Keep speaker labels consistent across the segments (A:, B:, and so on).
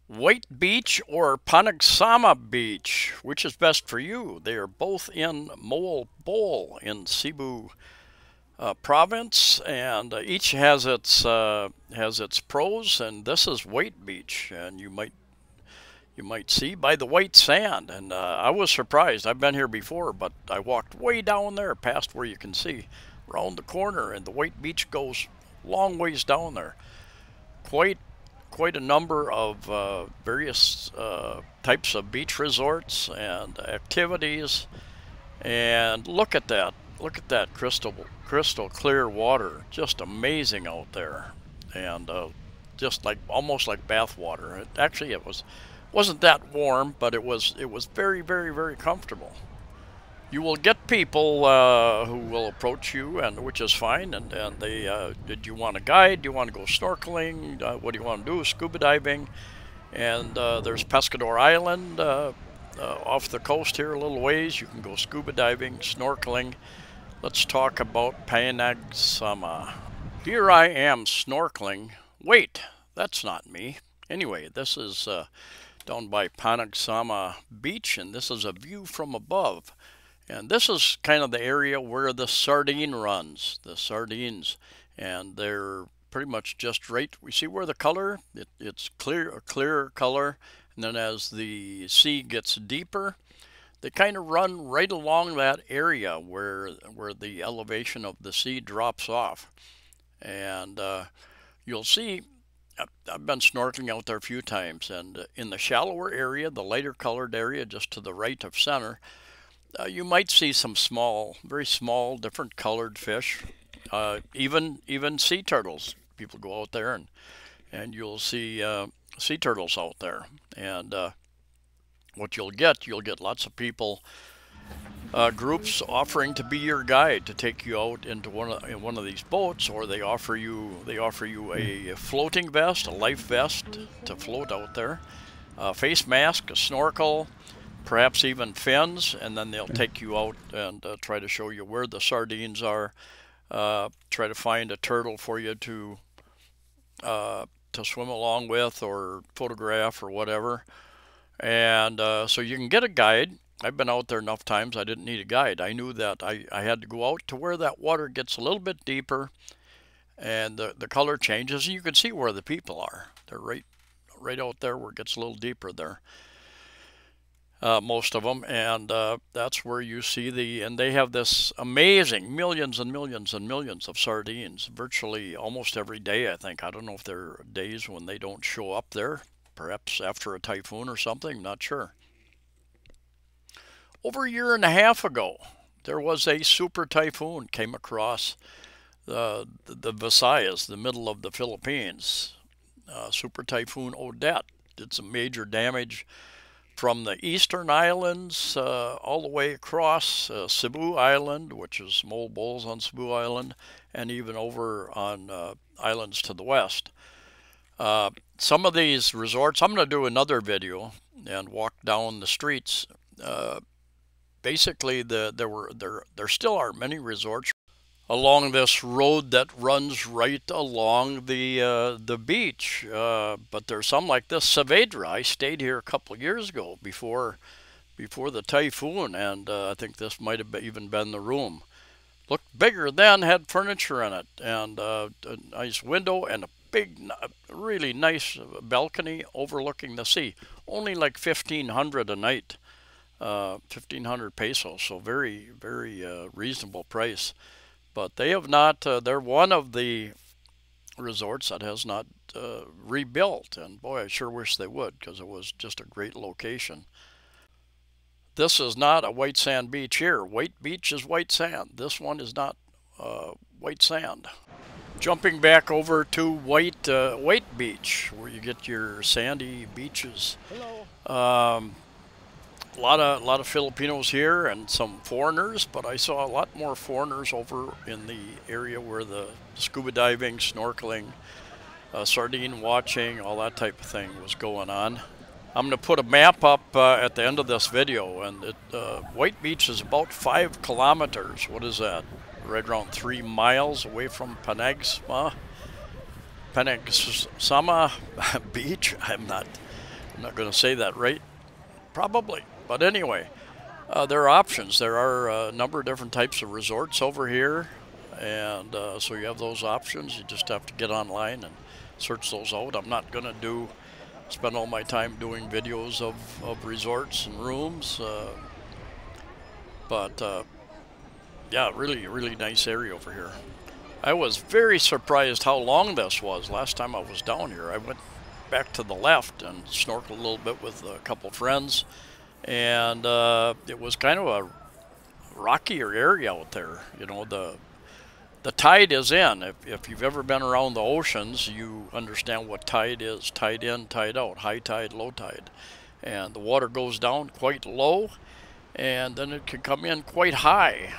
A: White Beach or Panagsama Beach, which is best for you? They are both in Moalboal in Cebu province, and each has its pros. And this is White Beach, and you might see by the white sand. And I was surprised. I've been here before, but I walked way down there, past where you can see, around the corner, and the White Beach goes long ways down there. Quite quite a number of various types of beach resorts and activities. And look at that! Look at that crystal clear water. Just amazing out there, and just like almost like bath water. Actually, wasn't that warm, but it was very very comfortable. You will get people who will approach you, and which is fine. And they, did you want a guide? Do you want to go snorkeling? What do you want to do? Scuba diving. And there's Pescador Island off the coast here a little ways. You can go scuba diving, snorkeling. Let's talk about Panagsama. Here I am snorkeling. Wait, that's not me. Anyway, this is down by Panagsama Beach, and this is a view from above. And this is kind of the area where the sardine runs, the sardines, and they're pretty much just right. We see where the color, it's a clearer color, and then as the sea gets deeper, they kind of run right along that area where the elevation of the sea drops off. And you'll see, I've been snorkeling out there a few times, and in the shallower area, the lighter colored area just to the right of center, you might see some small, very small, different colored fish, even sea turtles. People go out there and you'll see sea turtles out there. And what you'll get lots of people, groups offering to be your guide, to take you out into one of these boats, or they offer you a floating vest, a life vest to float out there, a face mask, a snorkel, perhaps even fins, and then they'll take you out and try to show you where the sardines are, try to find a turtle for you to swim along with or photograph or whatever. And so you can get a guide. I've been out there enough times I didn't need a guide. I knew that I had to go out to where that water gets a little bit deeper and the color changes. You can see where the people are. They're right out there where it gets a little deeper there. Most of them, and that's where you see and they have this amazing millions and millions and millions of sardines virtually almost every day, I think. I don't know if there are days when they don't show up there, perhaps after a typhoon or something, not sure. Over a year and a half ago, there was a super typhoon came across the Visayas, the middle of the Philippines. Super Typhoon Odette did some major damage from the eastern islands all the way across Cebu Island, which is Moalboal's on Cebu Island, and even over on islands to the west. Some of these resorts, I'm going to do another video and walk down the streets. Basically, there still are many resorts along this road that runs right along the beach, but there's some like this Saavedra. I stayed here a couple of years ago before the typhoon, and I think this might have even been the room. Looked bigger then, had furniture in it, and a nice window and a big, really nice balcony overlooking the sea. Only like 1,500 a night, 1,500 pesos, so very reasonable price. But they have not, they're one of the resorts that has not rebuilt. And boy, I sure wish they would, because it was just a great location. This is not a white sand beach here. White Beach is white sand. This one is not white sand. Jumping back over to White Beach, where you get your sandy beaches. Hello. A lot of Filipinos here and some foreigners, but I saw a lot more foreigners over in the area where the scuba diving, snorkeling, sardine watching, all that type of thing was going on. I'm going to put a map up at the end of this video, and White Beach is about 5 kilometers. What is that? Right around 3 miles away from Panagsama Beach. I'm not I'm not going to say that right, probably. But anyway, there are options. There are a number of different types of resorts over here, and so you have those options. You just have to get online and search those out. I'm not going to spend all my time doing videos of resorts and rooms, but yeah, really, really nice area over here. I was very surprised how long this was. Last time I was down here, I went back to the left and snorkeled a little bit with a couple friends, and it was kind of a rockier area out there. You know, the tide is in. If you've ever been around the oceans, you understand what tide is. Tide in, tide out, high tide, low tide. And the water goes down quite low, and then it can come in quite high.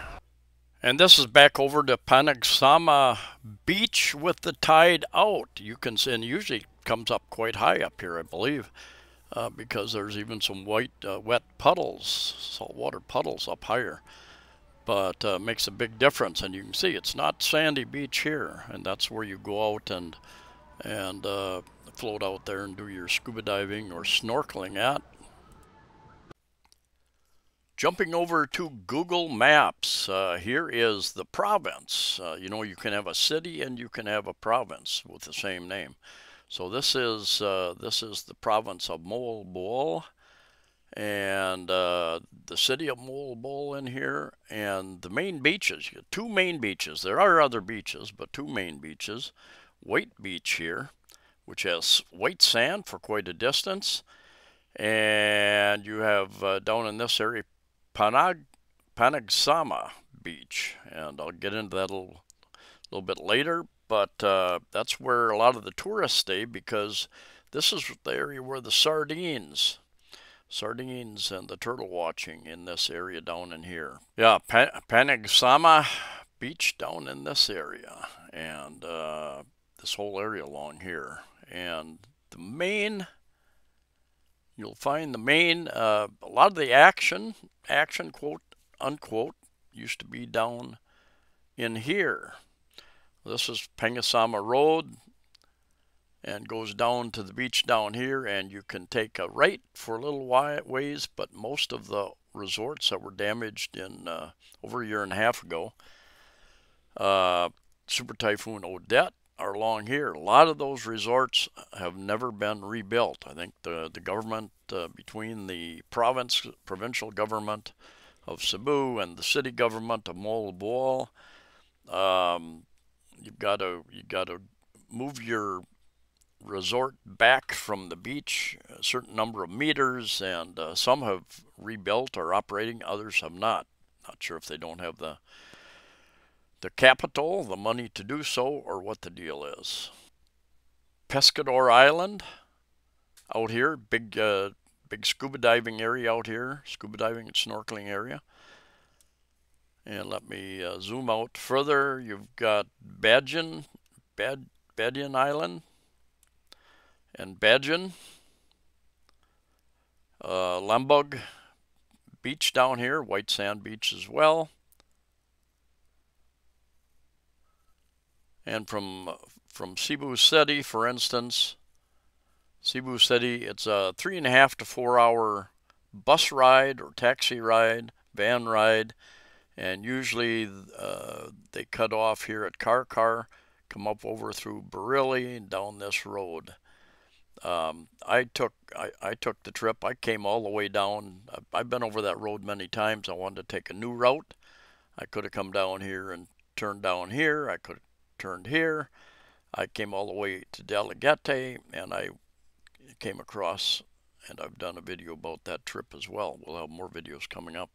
A: And this is back over to Panagsama Beach with the tide out. You can see, and usually comes up quite high up here, I believe, because there's even some wet puddles, saltwater puddles up higher. But makes a big difference, and you can see it's not sandy beach here, and that's where you go out and float out there and do your scuba diving or snorkeling at. Jumping over to Google Maps, here is the province. You know, you can have a city and you can have a province with the same name. So this is the province of Moalboal, and the city of Moalboal in here, and the main beaches. Two main beaches. There are other beaches, but two main beaches. White Beach here, which has white sand for quite a distance, and you have down in this area Panagsama Beach, and I'll get into that a little bit later, but that's where a lot of the tourists stay, because this is the area where the sardines and the turtle watching in this area down in here. Yeah, Panagsama Beach down in this area, and this whole area along here. And you'll find the main, a lot of the action, quote unquote, used to be down in here. This is Panagsama Road, and goes down to the beach down here, and you can take a right for a little ways, but most of the resorts that were damaged in over a year and a half ago, Super Typhoon Odette, are along here. A lot of those resorts have never been rebuilt. I think the government, between the provincial government of Cebu and the city government of Moalboal, you've got to move your resort back from the beach a certain number of meters, and some have rebuilt or operating, others have not. Not sure if they don't have the capital, the money to do so, or what the deal is. Pescador Island out here, big scuba diving area out here, scuba diving and snorkeling area. And let me zoom out further. You've got Badian Island and Badian, Lambug Beach down here, white sand beach as well. And from Cebu City, for instance, Cebu City, it's a 3.5 to 4 hour bus ride or taxi ride, van ride, and usually they cut off here at Karkar, come up over through Bareilly and down this road. I took the trip. I came all the way down. I've been over that road many times. I wanted to take a new route. I could have come down here and turned down here. I could have turned here. I came all the way to Delegate, and I came across, and I've done a video about that trip as well. We'll have more videos coming up.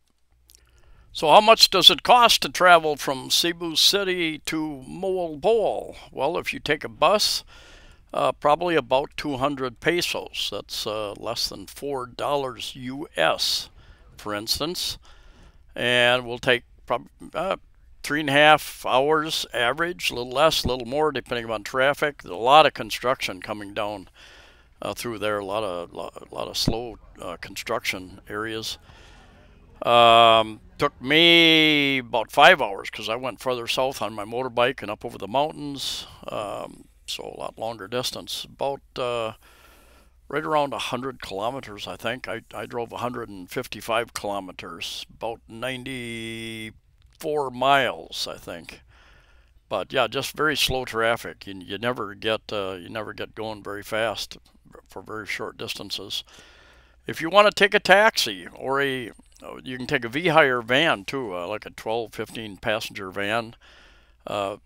A: So how much does it cost to travel from Cebu City to Moalboal? Well, if you take a bus, probably about 200 pesos. That's less than $4 US, for instance. And we'll take probably 3.5 hours average, a little less, a little more, depending on traffic. There's a lot of construction coming down through there. A lot of slow construction areas. Took me about 5 hours because I went further south on my motorbike and up over the mountains. So a lot longer distance. About right right around 100 kilometers, I think. I drove 155 kilometers, about 94 miles, I think. But yeah, just very slow traffic. You never get going very fast for very short distances. If you want to take a taxi or you can take a V-Hire van too, like a 12, 15 passenger van.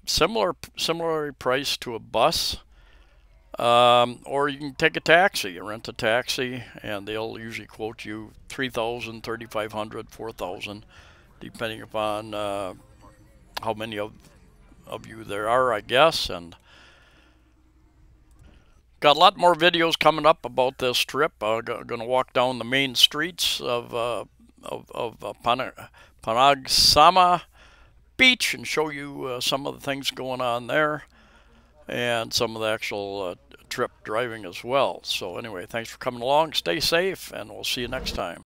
A: Similarly priced to a bus. Or you can take a taxi, rent a taxi, and they'll usually quote you 3,000, 3,500, 4,000, depending upon how many of you there are, I guess. And got a lot more videos coming up about this trip. Going to walk down the main streets of Panagsama Beach and show you some of the things going on there and some of the actual trip driving as well. So anyway, thanks for coming along. Stay safe, and we'll see you next time.